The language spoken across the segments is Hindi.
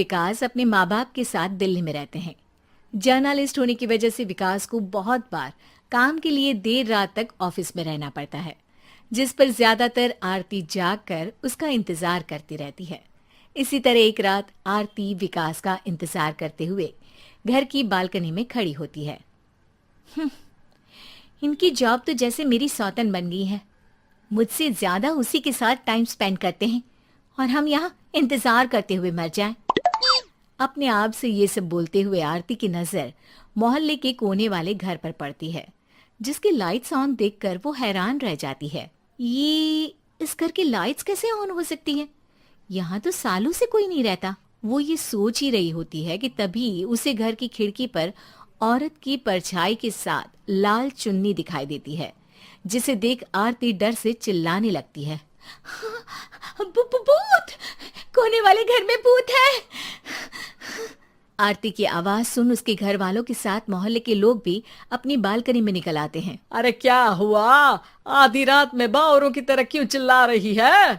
विकास अपने माँ बाप के साथ दिल्ली में रहते हैं। जर्नलिस्ट होने की वजह से विकास को बहुत बार काम के लिए देर रात तक ऑफिस में रहना पड़ता है, जिस पर ज्यादातर आरती जाग कर उसका इंतजार करती रहती है। इसी तरह एक रात आरती विकास का इंतजार करते हुए घर की बालकनी में खड़ी होती है। इनकी जॉब तो जैसे मेरी सौतन बन गई है। मुझसे ज्यादा उसी के साथ टाइम स्पेंड करते हैं और हम यहाँ इंतजार करते हुए मर जाएं। अपने आप से ये सब बोलते हुए आरती की नजर मोहल्ले के कोने वाले घर पर पड़ती है, जिसकी लाइट्स ऑन देखकर वो हैरान रह जाती है। ये इस घर की लाइट्स कैसे ऑन हो सकती हैं? यहाँ तो सालों से कोई नहीं रहता। वो ये सोच ही रही होती है कि तभी उसे घर की खिड़की पर औरत की परछाई के साथ लाल चुन्नी दिखाई देती है, जिसे देख आरती डर से चिल्लाने लगती है। भूत! कोने वाले घर में भूत है! आरती की आवाज सुन उसके घर वालों के साथ मोहल्ले के लोग भी अपनी बालकनी में निकल आते हैं। अरे क्या हुआ? आधी रात में बावरों की तरह क्यों चिल्ला रही है?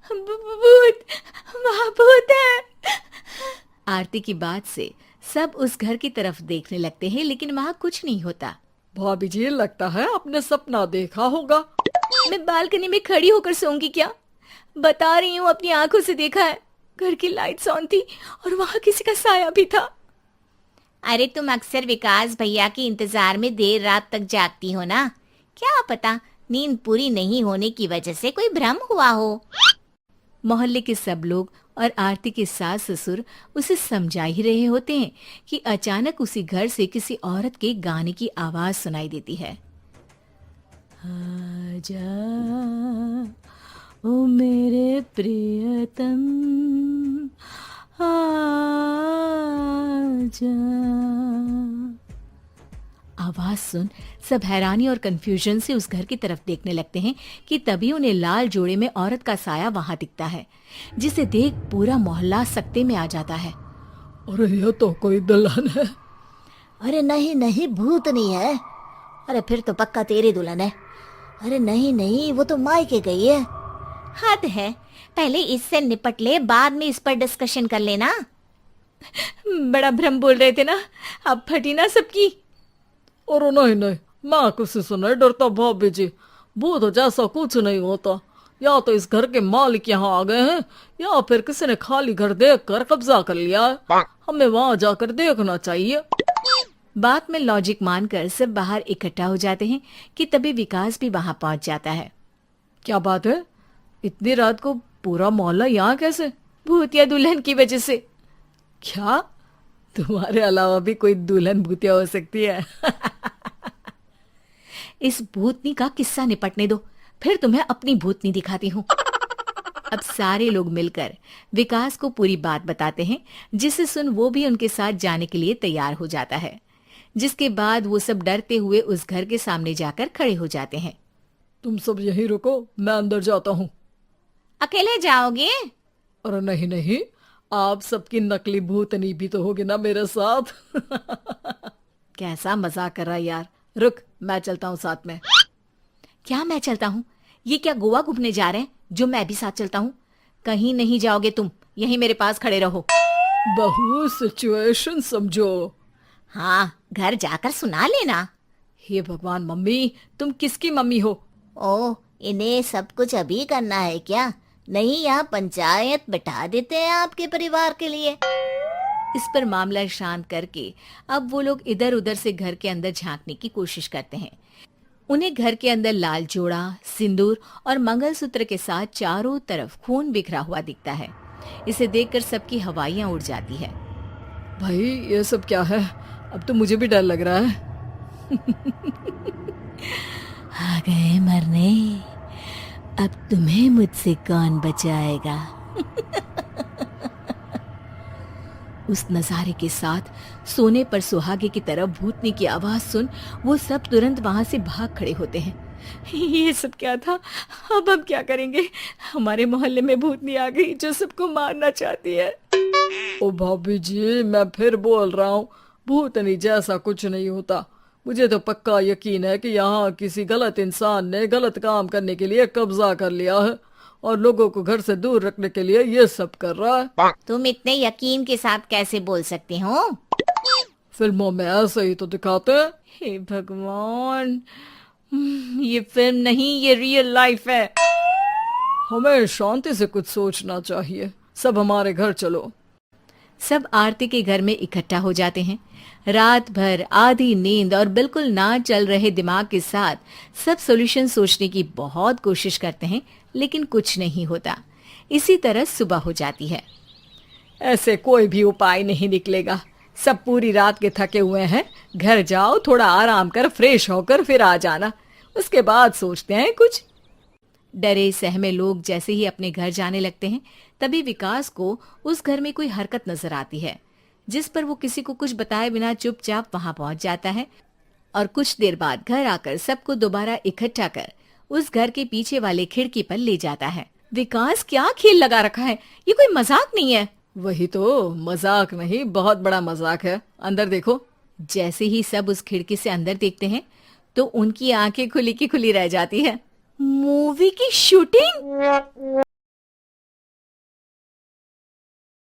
भूत! वहाँ भूत है! आरती की बात से सब उस घर की तरफ देखने लगते हैं, लेकिन वहाँ कुछ नहीं होता। भाभी जी, लगता है आपने सपना देखा होगा। मैं बालकनी में खड़ी होकर सोऊंगी क्या? बता रही हूँ, अपनी आंखों से देखा है। घर की लाइट्स ऑन थी और वहाँ किसी का साया भी था। अरे तुम अक्सर विकास भैया के इंतजार में देर रात तक जागती हो ना, क्या पता नींद पूरी नहीं होने की वजह से कोई भ्रम हुआ हो। मोहल्ले के सब लोग और आरती के सास ससुर उसे समझा ही रहे होते हैं कि अचानक उसी घर से किसी औरत के गाने की आवाज सुनाई देती है। आजा ओ मेरे प्रियतम आजा। आवाज सुन सब हैरानी और कंफ्यूजन से उस घर की तरफ देखने लगते हैं कि तभी उन्हें लाल जोड़े में औरत का साया वहां दिखता है, जिसे देख पूरा मोहल्ला सकते में आ जाता है। अरे ये तो कोई दुल्हन है। अरे नहीं नहीं, भूत नहीं है। अरे फिर तो पक्का तेरी दुल्हन है। अरे नहीं नहीं, वो तो मायके गई है। हद है, पहले इससे निपट ले, बाद में इस पर डिस्कशन कर लेना। बड़ा भ्रम बोल रहे थे ना, अब फटी ना सबकी। और नहीं नहीं, मैं किसी से नहीं डरता भाभी जी। भूत जैसा कुछ नहीं होता। या तो इस घर के मालिक यहाँ आ गए हैं, या फिर किसी ने खाली घर देख कर कब्जा कर लिया है। हमें वहां जाकर देखना चाहिए। बात में लॉजिक मानकर सब बाहर इकट्ठा हो जाते हैं कि तभी विकास भी वहां पहुंच जाता है। क्या बात है? इतनी रात को पूरा मोहल्ला यहाँ कैसे? भूतिया दुल्हन की वजह से। क्या तुम्हारे अलावा भी कोई दुल्हन भूतिया हो सकती है? इस भूतनी का किस्सा निपटने दो, फिर तुम्हें अपनी भूतनी दिखाती हूँ। अब सारे लोग मिलकर विकास को पूरी बात बताते हैं, जिसे सुन वो भी उनके साथ जाने के लिए तैयार हो जाता है। जिसके बाद वो सब डरते हुए उस घर के सामने जाकर खड़े हो जाते हैं। तुम सब यहीं रुको, मैं अंदर जाता हूँ। अकेले जाओगे? अरे नहीं नहीं, आप सबकी नकली भूतनी भी तो होगी ना मेरे साथ। कैसा मजाक कर रहा है यार। रुक, मैं चलता हूँ साथ में। क्या मैं चलता हूँ? ये क्या गोवा घूमने जा रहे हैं जो मैं भी साथ चलता हूँ? कहीं नहीं जाओगे तुम, यहीं मेरे पास खड़े रहो। बहू, सिचुएशन समझो। हाँ, घर जाकर सुना लेना। हे भगवान, मम्मी तुम किसकी मम्मी हो? ओ, इन्हें सब कुछ अभी करना है क्या? नहीं, यहाँ पंचायत बैठा देते हैं आपके परिवार के लिए। इस पर मामला शांत करके अब वो लोग इधर उधर से घर के अंदर झांकने की कोशिश करते हैं। उन्हें घर के अंदर लाल जोड़ा, सिंदूर और मंगलसूत्र के साथ चारों तरफ खून बिखरा हुआ दिखता है। इसे देखकर सबकी हवाइयां उड़ जाती है। भाई ये सब क्या है? अब तो मुझे भी डर लग रहा है। आ गए मरने, अब तुम्हें मुझसे कौन बचाएगा? उस नजारे के साथ सोने पर सुहागे की तरह भूतनी की आवाज सुन वो सब तुरंत वहां से भाग खड़े होते हैं। ये सब क्या था? अब हम क्या करेंगे? हमारे मोहल्ले में भूतनी आ गई जो सबको मारना चाहती है। ओ भाभी जी, मैं फिर बोल रहा हूँ, भूतनी जैसा कुछ नहीं होता। मुझे तो पक्का यकीन है कि यहाँ किसी गलत इंसान ने गलत काम करने के लिए कब्जा कर लिया है और लोगों को घर से दूर रखने के लिए ये सब कर रहा है। तुम इतने यकीन के साथ कैसे बोल सकते हो? फिल्मों में ऐसे ही तो दिखाते हैं। हे भगवान, ये फिल्म नहीं, ये रियल लाइफ है। हमें शांति से कुछ सोचना चाहिए। सब हमारे घर चलो। सब आरती के घर में इकट्ठा हो जाते हैं। रात भर आधी नींद और बिल्कुल ना चल रहे दिमाग के साथ सब सॉल्यूशन सोचने की बहुत कोशिश करते हैं, लेकिन कुछ नहीं होता। इसी तरह सुबह हो जाती है। ऐसे कोई भी उपाय नहीं निकलेगा। सब पूरी रात के थके हुए हैं। घर जाओ, थोड़ा आराम कर, फ्रेश होकर फिर आ जाना, उसके बाद सोचते हैं कुछ। डरे सहमे लोग जैसे ही अपने घर जाने लगते हैं, तभी विकास को उस घर में कोई हरकत नजर आती है, जिस पर वो किसी को कुछ बताए बिना चुपचाप वहां पहुंच जाता है और कुछ देर बाद घर आकर सबको दोबारा इकट्ठा कर उस घर के पीछे वाले खिड़की पर ले जाता है। विकास, क्या खेल लगा रखा है? ये कोई मजाक नहीं है। वही तो, मजाक नहीं, बहुत बड़ा मजाक है। अंदर देखो। जैसे ही सब उस खिड़की से अंदर देखते हैं तो उनकी आंखें खुली की खुली रह जाती है। मूवी की शूटिंग?